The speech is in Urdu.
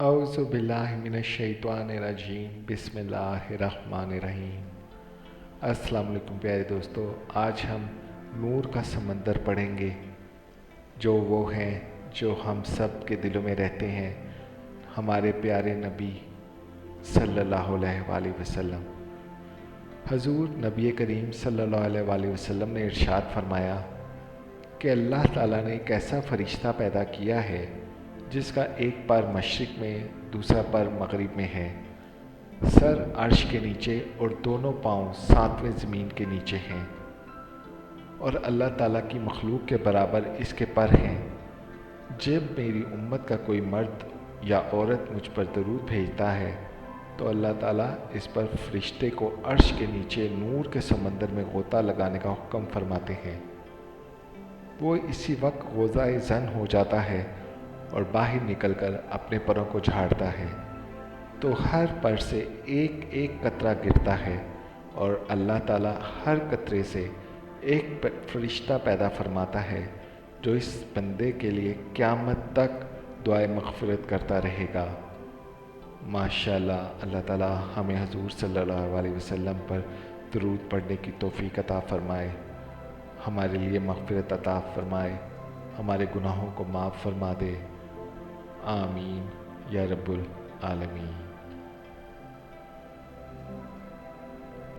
اعوذ باللہ من الشیطان الرجیم بسم اللہ الرحمن الرحیم۔ السلام علیکم پیارے دوستو، آج ہم نور کا سمندر پڑھیں گے، جو وہ ہیں جو ہم سب کے دلوں میں رہتے ہیں، ہمارے پیارے نبی صلی اللہ علیہ وآلہ وسلم۔ حضور نبی کریم صلی اللہ علیہ وآلہ وسلم نے ارشاد فرمایا کہ اللہ تعالیٰ نے ایک ایسا فرشتہ پیدا کیا ہے جس کا ایک پر مشرق میں دوسرا پر مغرب میں ہے، سر عرش کے نیچے اور دونوں پاؤں ساتویں زمین کے نیچے ہیں، اور اللہ تعالیٰ کی مخلوق کے برابر اس کے پر ہیں۔ جب میری امت کا کوئی مرد یا عورت مجھ پر درود بھیجتا ہے تو اللہ تعالیٰ اس پر فرشتے کو عرش کے نیچے نور کے سمندر میں غوطہ لگانے کا حکم فرماتے ہیں۔ وہ اسی وقت غوطۂ زن ہو جاتا ہے اور باہر نکل کر اپنے پروں کو جھاڑتا ہے، تو ہر پر سے ایک ایک قطرہ گرتا ہے، اور اللہ تعالیٰ ہر قطرے سے ایک فرشتہ پیدا فرماتا ہے جو اس بندے کے لیے قیامت تک دعائے مغفرت کرتا رہے گا۔ ماشاءاللہ، اللہ تعالیٰ ہمیں حضور صلی اللہ علیہ وسلم پر درود پڑھنے کی توفیق عطا فرمائے، ہمارے لیے مغفرت عطا فرمائے، ہمارے گناہوں کو معاف فرما دے۔ آمین یا رب العالمین۔